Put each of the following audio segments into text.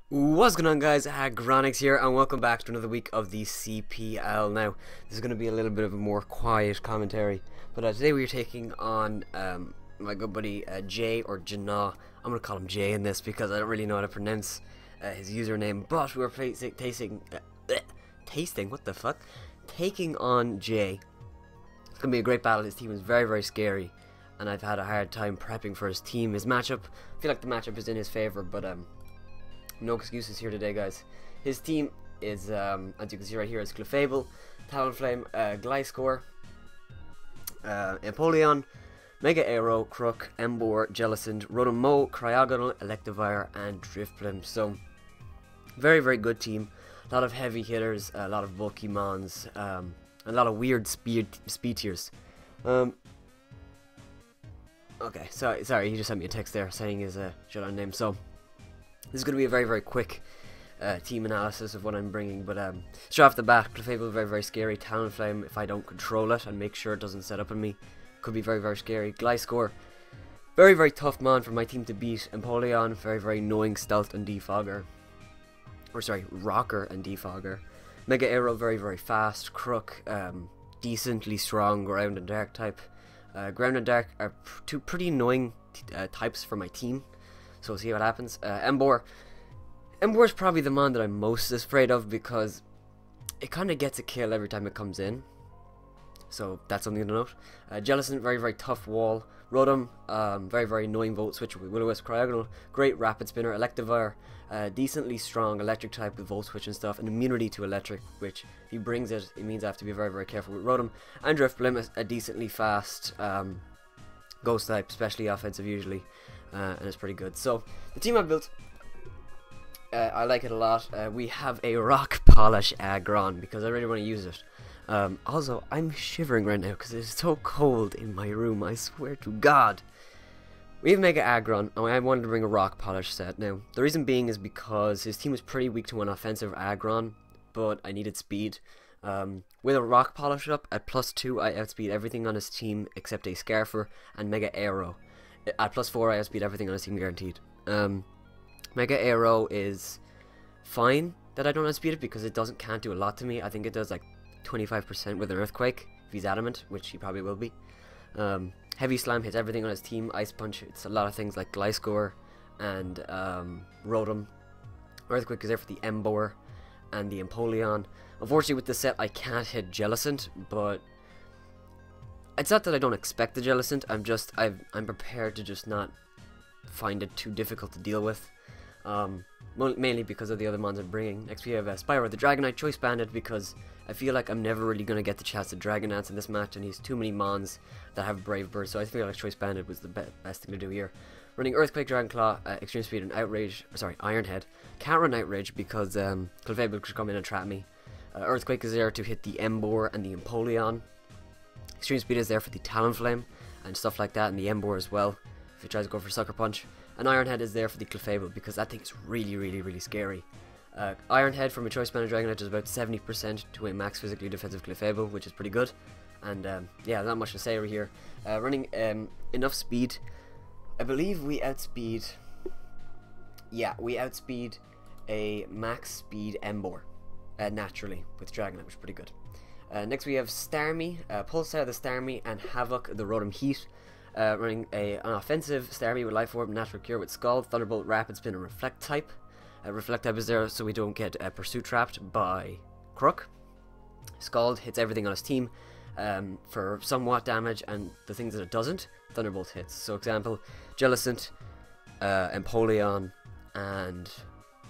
What's going on, guys? Aggronix here, and welcome back to another week of the CPL. Now, this is going to be a little bit of a more quiet commentary, but today we're taking on my good buddy Jay, or Jnaw. I'm going to call him Jay in this because I don't really know how to pronounce his username, but we're tasting, what the fuck? Taking on Jay. It's going to be a great battle. His team is very, very scary, and I've had a hard time prepping for his team. His matchup, I feel like the matchup is in his favor, but no excuses here today, guys. His team is, as you can see right here, is Clefable, Talonflame, Gliscor, Empoleon, Mega Aero, Crook, Emboar, Jellicent, Rotom-Mow, Cryogonal, Electivire, and Drifblim. So, very, very good team. A lot of heavy hitters, a lot of bulky mons, a lot of weird speed tiers. Okay, sorry, he just sent me a text there saying his shutdown name. So, this is going to be a very, very quick team analysis of what I'm bringing, but straight off the bat, Clefable very, very scary. Talonflame, if I don't control it and make sure it doesn't set up on me, could be very, very scary. Gliscor, very, very tough mon for my team to beat. Empoleon, very, very annoying stealth and defogger. Or sorry, rocker and defogger. Mega Aero, very, very fast. Crook, decently strong ground and dark type. Ground and dark are two pretty annoying types for my team. So we'll see what happens. Emboar is probably the mon that I'm most afraid of because it kind of gets a kill every time it comes in. So that's something to note. Jellicent, very, very tough wall. Rotom, very, very annoying Volt Switch with Will-O-Wisp, Cryogonal, great Rapid Spinner. Electivire, decently strong electric type with Volt Switch and stuff, and immunity to electric, which if he brings it, it means I have to be very, very careful with Rotom. And Drifblim, a decently fast ghost type, especially offensive usually. And it's pretty good. So the team I built, I like it a lot. We have a rock polish Aggron because I really want to use it. Also, I'm shivering right now because it's so cold in my room, I swear to God. We have Mega Aggron, and I wanted to bring a rock polish set. Now, the reason being is because his team was pretty weak to an offensive Aggron, but I needed speed. With a rock polish up at +2, I outspeed everything on his team except a Scarfer and Mega Aero. At +4, I outspeed everything on his team guaranteed. Mega Aero is fine that I don't outspeed it because it can't do a lot to me. I think it does like 25% with an Earthquake if he's adamant, which he probably will be. Heavy Slam hits everything on his team. Ice Punch hits a lot of things like Gliscor and Rotom. Earthquake is there for the Emboar and the Empoleon. Unfortunately, with this set, I can't hit Jellicent, but it's not that I don't expect the Jellicent. I'm prepared to just not find it too difficult to deal with. Mainly because of the other mons I'm bringing. Next we have Spyro the Dragonite, Choice Banded, because I feel like I'm never really going to get the chance to Dragon Dance in this match, and he's too many mons that have Brave Bird, so I feel like Choice Banded was the best thing to do here. Running Earthquake, Dragon Claw, Extreme Speed, and Outrage. Sorry, Iron Head. Can't run Outrage because Clefable could come in and trap me. Earthquake is there to hit the Emboar and the Empoleon. Extreme Speed is there for the Talonflame and stuff like that, and the Emboar as well, if he tries to go for Sucker Punch. And Iron Head is there for the Clefable, because that thing is really, really, really scary. Iron Head from a Choice Banded Dragonite is about 70% to a max physically defensive Clefable, which is pretty good. And yeah, not much to say over here. Running enough speed, I believe we outspeed... Yeah, we outspeed a max speed Emboar, naturally, with Dragonite, which is pretty good. Next we have Starmie, Pulsar the Starmie, and Havoc the Rotom Heat. Running an offensive Starmie with Life Orb, Natural Cure with Scald, Thunderbolt, Rapid Spin, and Reflect type. Reflect type is there so we don't get Pursuit trapped by Crook. Scald hits everything on his team for somewhat damage, and the things that it doesn't, Thunderbolt hits. So example, Jellicent, Empoleon, and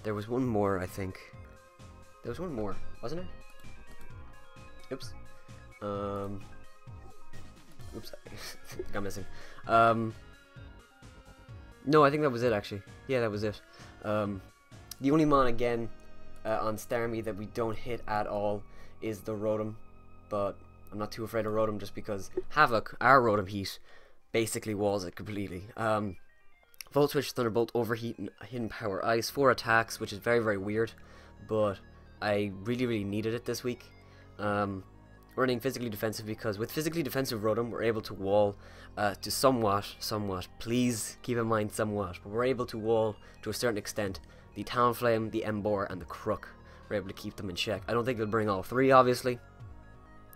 there was one more, I think. There was one more, wasn't there? Oops. Oops, got missing. No, I think that was it actually. Yeah, that was it. The only mon again on Starmie that we don't hit at all is the Rotom, but I'm not too afraid of Rotom just because Havoc, our Rotom Heat, basically walls it completely. Volt Switch, Thunderbolt, Overheat, and Hidden Power Ice, 4 attacks, which is very, very weird, but I really, really needed it this week. running physically defensive because with physically defensive Rotom, we're able to wall to somewhat, please keep in mind somewhat, but we're able to wall to a certain extent the Talonflame, the Emboar, and the Crook. We're able to keep them in check. I don't think he'll bring all 3, obviously.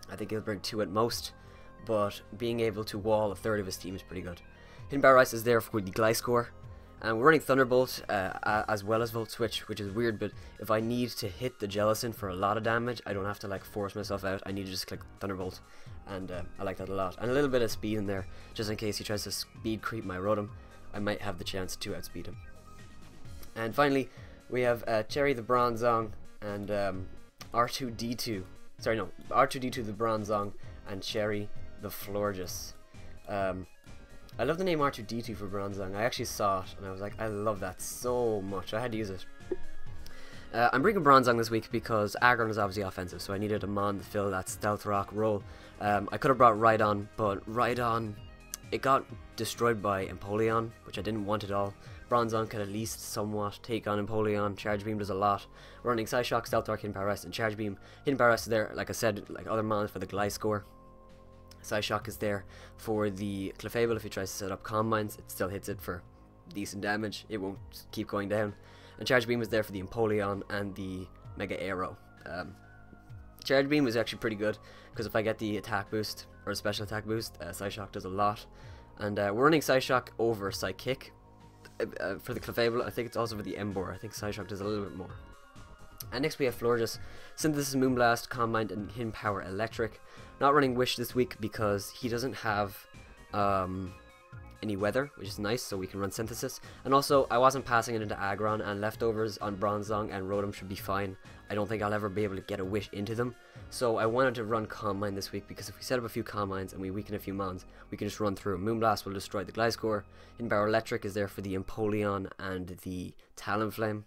I think he'll bring 2 at most, but being able to wall a third of his team is pretty good. Hidden Power Ice is there for the Gliscor, and we're running Thunderbolt as well as Volt Switch, which is weird, but if I need to hit the Jellicent for a lot of damage, I don't have to like force myself out. I need to just click Thunderbolt, and I like that a lot. And a little bit of speed in there, just in case he tries to speed creep my Rotom, I might have the chance to outspeed him. And finally, we have Cherry the Bronzong and R2D2. Sorry, no, R2D2 the Bronzong and Cherry the Florges. I love the name R2D2 for Bronzong. I actually saw it and I was like, I love that so much. I had to use it. I'm bringing Bronzong this week because Aggron is obviously offensive, so I needed a Mon to fill that Stealth Rock role. I could have brought Rhydon, but Rhydon, it got destroyed by Empoleon, which I didn't want at all. Bronzong can at least somewhat take on Empoleon. Charge Beam does a lot. We're running Psyshock, Stealth Rock, Hidden Power Rest, and Charge Beam. Hidden Power Rest is there, like I said, like other Mons for the Gliscor. Psyshock is there for the Clefable. If he tries to set up Calm Minds, it still hits it for decent damage. It won't keep going down. And Charge Beam is there for the Empoleon and the Mega Aero. Charge Beam is actually pretty good because if I get the attack boost or a special attack boost, Psyshock does a lot. And we're running Psyshock over Psychic for the Clefable. I think it's also for the Emboar. I think Psyshock does a little bit more. And next we have Florges, Synthesis, Moonblast, Calm Mind, and Hidden Power Electric. Not running Wish this week because he doesn't have any weather, which is nice, so we can run Synthesis. And also, I wasn't passing it into Aggron, and leftovers on Bronzong and Rotom should be fine. I don't think I'll ever be able to get a Wish into them. So I wanted to run Calm Mind this week because if we set up a few Calm Minds and we weaken a few Mons, we can just run through. Moonblast will destroy the Gliscor. Hidden Power Electric is there for the Empoleon and the Talonflame.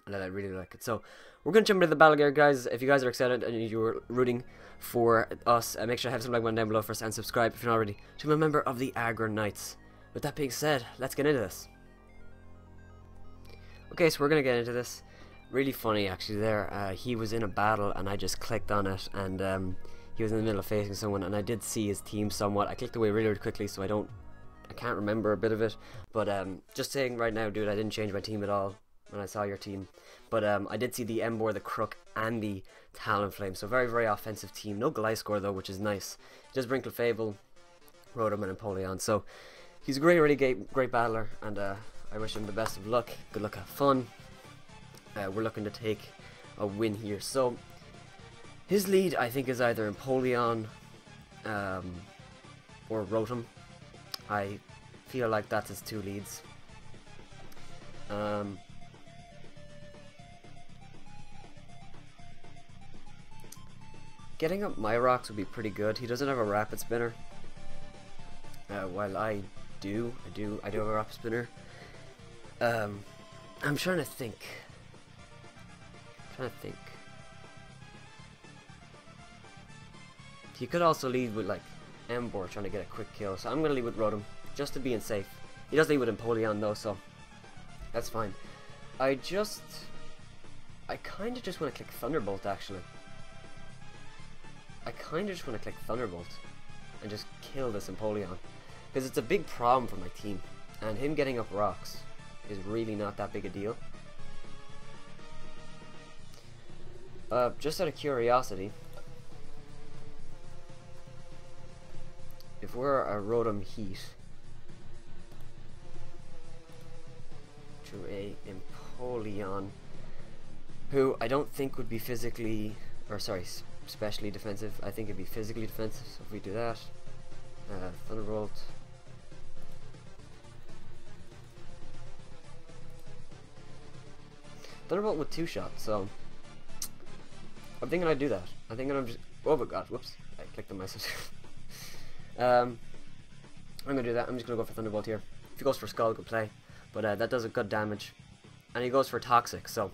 And I really like it. So we're going to jump into the battle gear, guys. If you guys are excited and you're rooting for us, make sure to have some like button down below first and subscribe if you're not already to be a member of the Aggronix. With that being said, let's get into this. Okay, so we're going to get into this. Really funny actually there. He was in a battle and I just clicked on it and he was in the middle of facing someone and I did see his team somewhat. I clicked away really, really quickly so I can't remember a bit of it. But just saying right now, dude, I didn't change my team at all when I saw your team, but I did see the Emboar, the Crook, and the Talonflame, so very, very offensive team. No Gliscor though, which is nice. He does bring Clefable, Rotom, and Empoleon, so he's a great battler, and I wish him the best of luck. Good luck, have fun. We're looking to take a win here. So his lead, I think, is either Empoleon or Rotom. I feel like that's his 2 leads. Getting up my rocks would be pretty good. He doesn't have a rapid spinner. While I do have a rapid spinner. I'm trying to think. He could also lead with like Emboar trying to get a quick kill. So I'm gonna lead with Rotom just to be safe. He does lead with Empoleon though, so that's fine. I kind of just want to click Thunderbolt actually. I kind of just want to click Thunderbolt and just kill this Empoleon because it's a big problem for my team and him getting up rocks is really not that big a deal. Just out of curiosity, if we're a Rotom Heat to a Empoleon, who I don't think would be physically, or sorry, specially defensive. I think it'd be physically defensive, so if we do that, Thunderbolt. Thunderbolt with 2 shots, so I'm thinking I'd do that. I'm thinking I'm just, oh my god, whoops, I clicked on myself. I'm gonna do that. I'm just gonna go for Thunderbolt here. If he goes for Skull, good play, but that does a good damage, and he goes for Toxic, so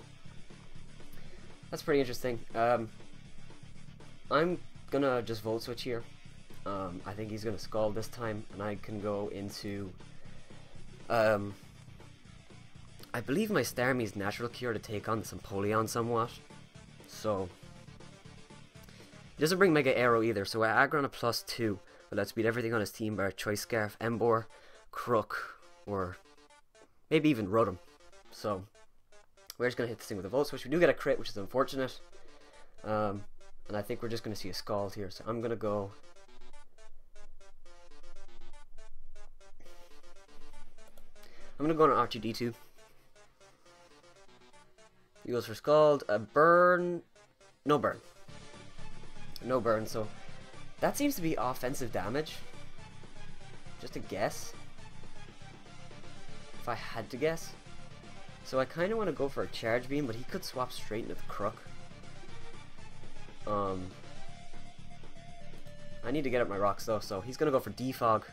that's pretty interesting. I'm gonna just Volt Switch here. I think he's gonna Scald this time, and I can go into I believe my Starmie's Natural Cure to take on this Empoleon somewhat. So He doesn't bring Mega Arrow either, so Aggron a +2 will outspeed everything on his team bar Choice Scarf, Embor, Crook, or maybe even Rotom. So we're just going to hit this thing with a Volt Switch. We do get a crit, which is unfortunate. And I think we're just going to see a Scald here, so I'm going to go... I'm going to go on R2-D2. He goes for Scald, a Burn... No Burn. No Burn, so that seems to be offensive damage. Just a guess. If I had to guess. So I kind of want to go for a Charge Beam, but he could swap straight into the Crook. I need to get up my rocks though, so he's going to go for Defog.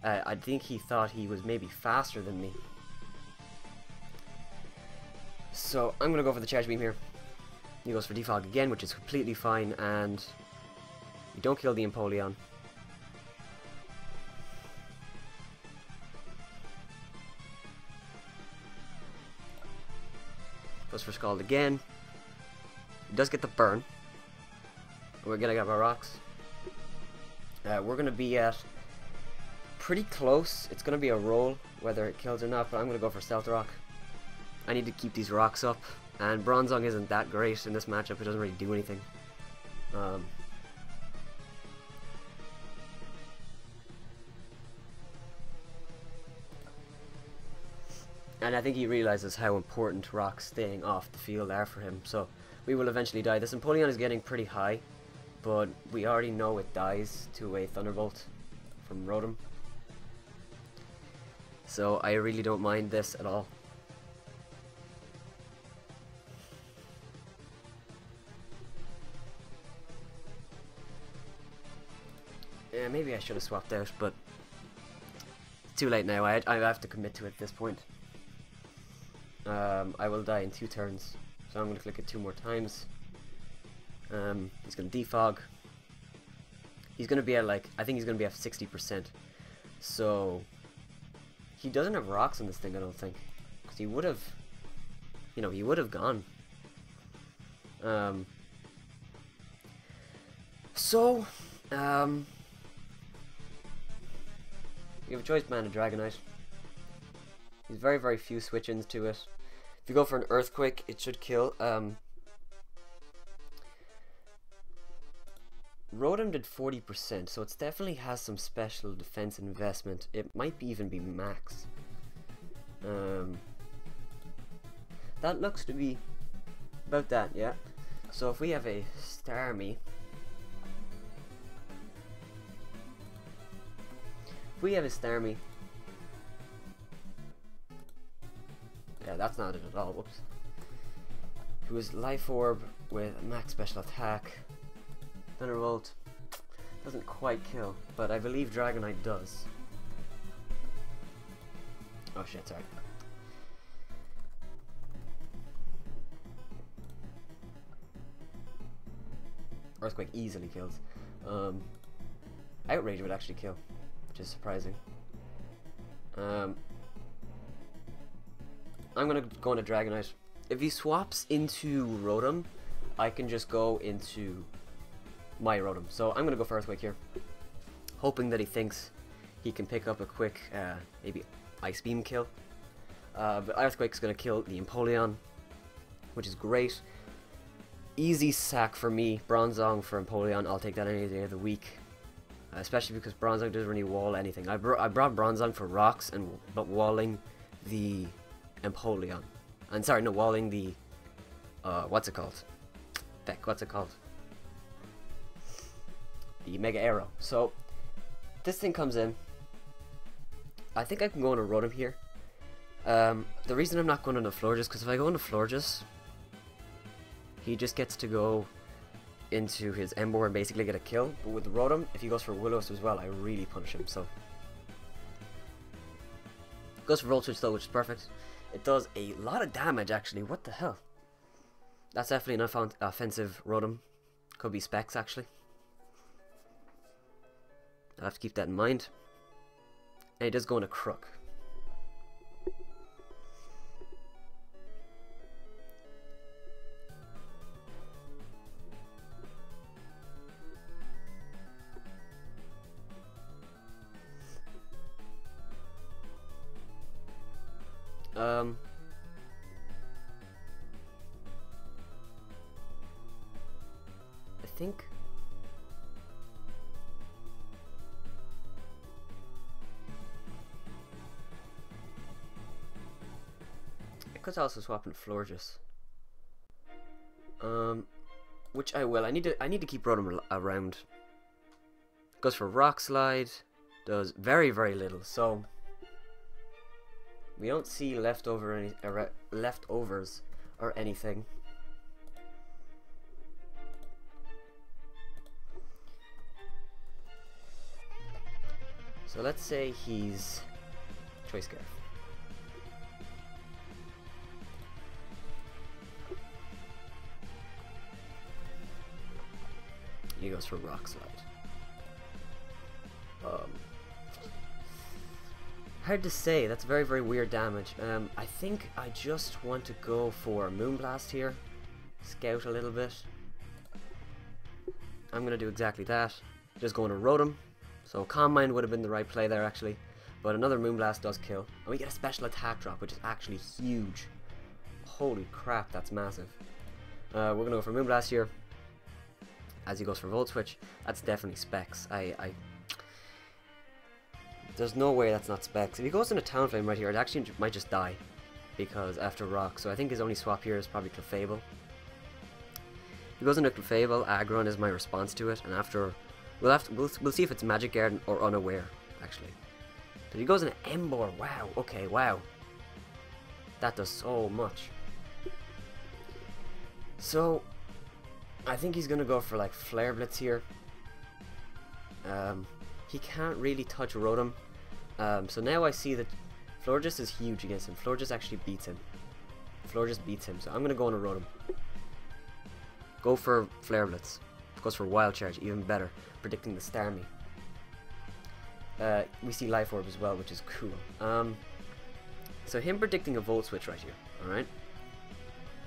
I think he thought he was maybe faster than me. So I'm going to go for the Charge Beam here. He goes for Defog again, which is completely fine, and we don't kill the Empoleon. Goes for Scald again. He does get the burn. We're gonna get our rocks. We're gonna be at pretty close. It's gonna be a roll whether it kills or not, but I'm gonna go for Stealth Rock. I need to keep these rocks up, and Bronzong isn't that great in this matchup. It doesn't really do anything. And I think he realizes how important rocks staying off the field are for him, so we will eventually die. This Empoleon is getting pretty high, but we already know it dies to a Thunderbolt from Rotom. So I really don't mind this at all. Yeah, maybe I should have swapped out, but it's too late now. I have to commit to it at this point. I will die in 2 turns, so I'm going to click it 2 more times. He's going to defog. He's going to be at like, I think he's going to be at 60%. So he doesn't have rocks on this thing, I don't think, because he would have, you know, he would have gone. You have a choice, man, a Dragonite. There's very, very few switch-ins to it. If you go for an Earthquake, it should kill. Rotom did 40%, so it definitely has some special defense investment. It might even be max. That looks to be about that, yeah. So if we have a Starmie, yeah, that's not it at all, whoops. It was Life Orb with max special attack. Thunderbolt doesn't quite kill, but I believe Dragonite does. Oh shit, sorry. Earthquake easily kills. Outrage would actually kill, which is surprising. I'm gonna go into Dragonite. If he swaps into Rotom, I can just go into my Rotom. So I'm gonna go for Earthquake here, hoping that he thinks he can pick up a quick, maybe Ice Beam kill. But Earthquake's gonna kill the Empoleon, which is great. Easy sack for me. Bronzong for Empoleon. I'll take that any day of the week. Especially because Bronzong doesn't really wall anything. I brought Bronzong for rocks, but walling the Empoleon. And sorry, no, walling the what's it called? Beck, what's it called? The Mega Arrow. So this thing comes in. I think I can go on a Rotom here. The reason I'm not going on a Florges, because if I go on a Florges, he just gets to go into his Embor and basically get a kill. But with Rotom, if he goes for Willows as well, I really punish him. So goes for Volt Switch though, which is perfect. It does a lot of damage actually. What the hell? That's definitely an offensive Rotom. Could be Specs actually. I'll have to keep that in mind. And he does go into Crook. I think I could also swap in Florges. Which I will. I need to keep Rotom around. Goes for Rock Slide. Does very, very little. So we don't see leftovers or anything. So let's say he's Choice Scarf. He goes for Rock Slide. Hard to say. That's very, very weird damage. I think I just want to go for Moonblast here. Scout a little bit. I'm going to do exactly that. Just going to Rotom. So Calm Mind would have been the right play there, actually. But another Moonblast does kill. And we get a special attack drop, which is actually huge. Holy crap, that's massive. We're going to go for Moonblast here. As he goes for Volt Switch. That's definitely Specs. There's no way that's not Specs. If he goes into Talonflame right here, it actually might just die. Because after Rock. So I think his only swap here is probably Clefable. If he goes into Clefable, Aggron is my response to it. And after... We'll see if it's Magic Guard or Unaware, actually. But he goes into Emboar. Wow. Okay, wow. That does so much. So... I think he's gonna go for like Flare Blitz here. He can't really touch Rotom. So now I see that Florges is huge against him. Florges actually beats him. Florges beats him. So I'm gonna go on a Rotom. Go for Flare Blitz. Goes for Wild Charge, even better. Predicting the Starmie. We see Life Orb as well, which is cool. So him predicting a Volt Switch right here. Alright?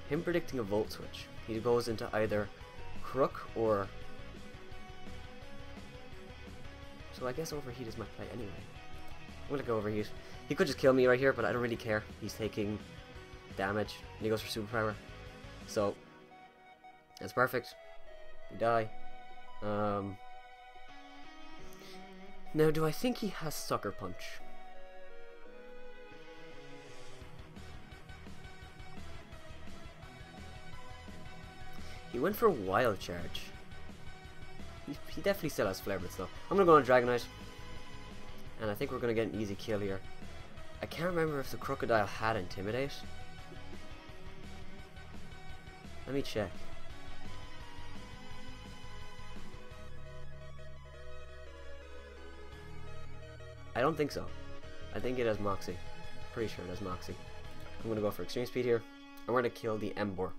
Him predicting a Volt Switch. He goes into either Crook or... So I guess Overheat is my play anyway. I'm gonna go Overheat. He could just kill me right here, but I don't really care. He's taking damage, and he goes for Superpower. So, that's perfect. We die. Now, do I think he has Sucker Punch? He went for Wild Charge. He definitely still has Flare Blitz though. I'm gonna go on Dragonite. And I think we're gonna get an easy kill here. I can't remember if the Crocodile had Intimidate. Let me check. I don't think so. I think it has Moxie. Pretty sure it has Moxie. I'm gonna go for Extreme Speed here. And we're gonna kill the Emboar.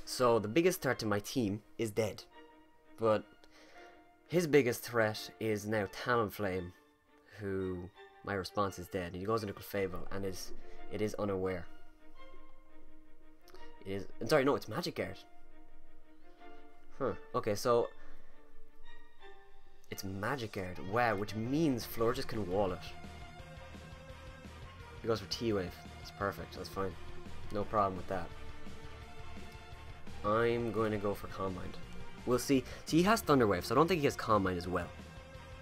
So the biggest threat to my team is dead. But his biggest threat is now Talonflame, who my response is dead. And he goes into Clefable and it is Unaware. It is... I'm sorry, no, it's Magic Guard. Huh. Okay, so... It's Magic Guard. Wow, which means Florges can wall it. He goes for T-Wave. That's perfect. That's fine. No problem with that. I'm going to go for Calm Mind. We'll see. See, he has Thunder Wave, so I don't think he has Calm Mind as well.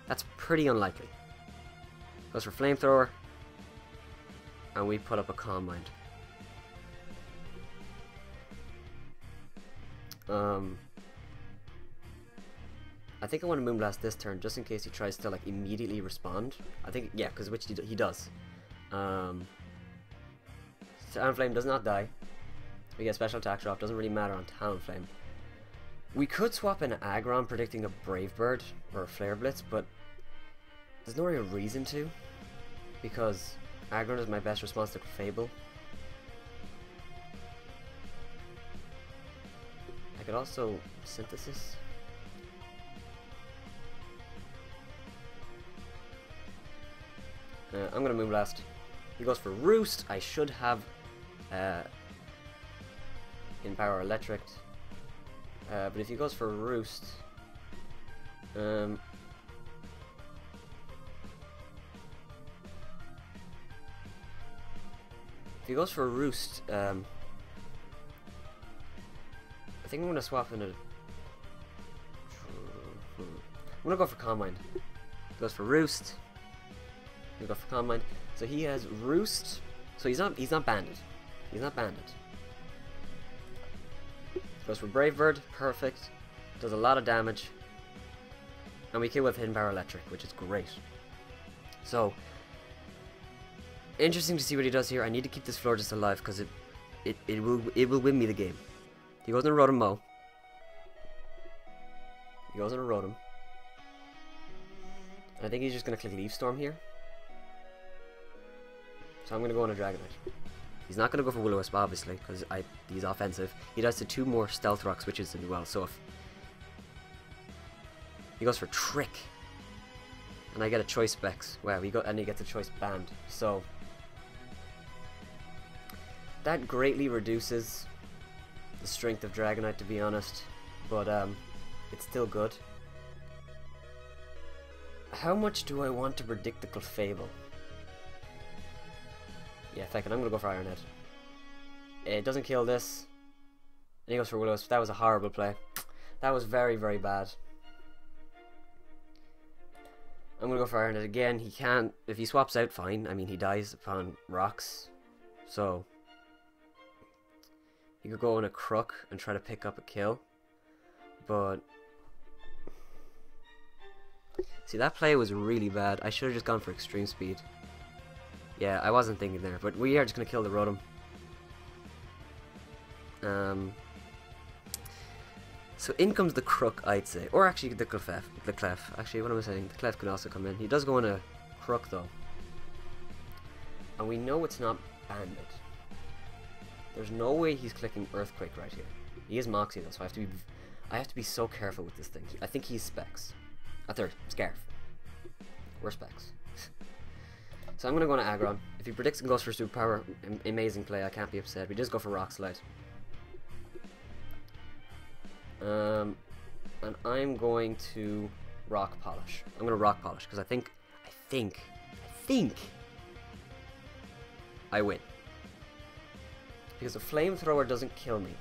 That's pretty unlikely. Goes for Flamethrower. And we put up a Calm Mind. I think I want to Moonblast this turn, just in case he tries to, like, immediately respond. I think, yeah, because which he does. Talonflame does not die. We get special attack drop, doesn't really matter on Talonflame. We could swap in Aggron predicting a Brave Bird or a Flare Blitz, but there's no real reason to, because Aggron is my best response to Fable. I could also Synthesis. I'm gonna Moonblast. He goes for Roost. I should have in Power Electric. But if he goes for Roost, he goes for a Roost, I think I'm going to swap in a... I'm going to go for Combine. He goes for Roost. He'll go for Combine. So he has Roost. So he's not banded. He's not banded. Goes for Brave Bird. Perfect. Does a lot of damage. And we kill with Hidden Power Electric, which is great. So, interesting to see what he does here. I need to keep this floor just alive because it will win me the game. He goes on a Rotom Mow. He goes on a Rotom. I think he's just going to click Leaf Storm here. So I'm going to go on a Dragonite. He's not going to go for Will-O-Wisp, obviously, because he's offensive. He does the 2 more Stealth Rock switches as well, so if... He goes for Trick. And I get a Choice Specs. Wow, and he gets a Choice Band. So... that greatly reduces the strength of Dragonite, to be honest. But, it's still good. How much do I want to predict the Clefable? Yeah, fuck it, I'm gonna go for Iron Head. It doesn't kill this. And he goes for Will-O-Wisp. That was a horrible play. That was very, very bad. I'm gonna go for Iron Head again. He can't... If he swaps out, fine. I mean, he dies upon rocks. So... he could go on a Crook and try to pick up a kill. But... see, that play was really bad. I should have just gone for Extreme Speed. Yeah, I wasn't thinking there, but we are just going to kill the Rotom. So in comes the Crook, I'd say. Or actually the Clef. Actually, what am I saying? The Clef can also come in. He does go on a Crook, though. And we know it's not banded. There's no way he's clicking Earthquake right here. He is Moxie, though, so I have to be so careful with this thing. I think he's Specs. Third, Scarf. We're Specs. So I'm going to go on Aggron. If he predicts and goes for Superpower, amazing play, I can't be upset. We just go for Rock Slide. And I'm going to Rock Polish. I'm going to Rock Polish, because I think I win. Because a Flamethrower doesn't kill me.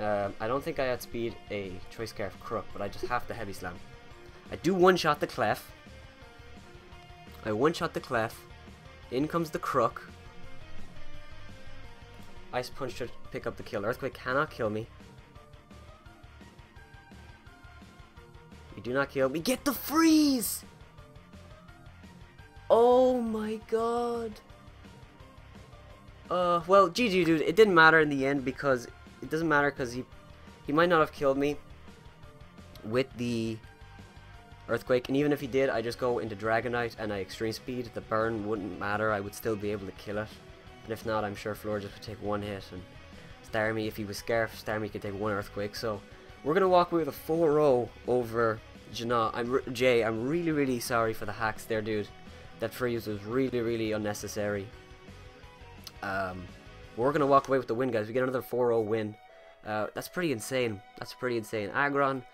I don't think I outspeed a Choice Scarf Crook, but I just have to Heavy Slam. I do one-shot the Clef. I one-shot the Clef. In comes the Crook. Ice Punch to pick up the kill. Earthquake cannot kill me. You do not kill me. Get the freeze! Oh my god. Well, GG, dude. It didn't matter in the end because... it doesn't matter because he might not have killed me with the Earthquake, and even if he did, I just go into Dragonite and I Extreme Speed. The burn wouldn't matter, I would still be able to kill it. And if not, I'm sure Florges would take one hit, and Starmie, if he was Scarf, Starmie could take one Earthquake. So we're gonna walk away with a 4-0 over Jnaw. Jay, I'm really, really sorry for the hacks there, dude. That freeze was really, really unnecessary. We're gonna walk away with the win, guys. We get another 4-0 win. That's pretty insane. That's pretty insane. Aggron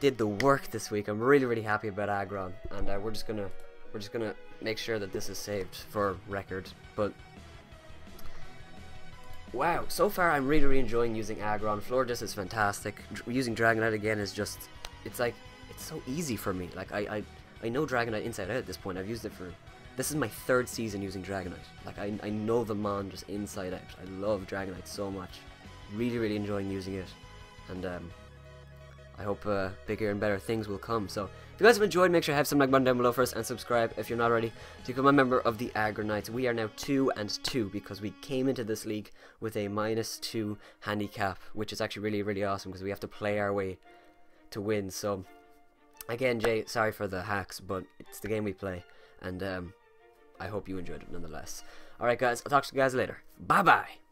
did the work this week. I'm really, really happy about Aggron, and we're just gonna make sure that this is saved for record. But wow, so far I'm really, really enjoying using Aggron. Florges is fantastic. Using Dragonite again is just, it's like, it's so easy for me. Like I know Dragonite inside out at this point. I've used it for, this is my 3rd season using Dragonite. Like I know the mon just inside out. I love Dragonite so much. Really, really enjoying using it, and I hope bigger and better things will come. So if you guys have enjoyed, make sure to have some like button down below first, and subscribe if you're not already to become a member of the Aggronites. We are now 2-2 because we came into this league with a -2 handicap, which is actually really, really awesome because we have to play our way to win. So again, Jay, sorry for the hacks, but it's the game we play, and I hope you enjoyed it nonetheless. Alright guys, I'll talk to you guys later. Bye bye!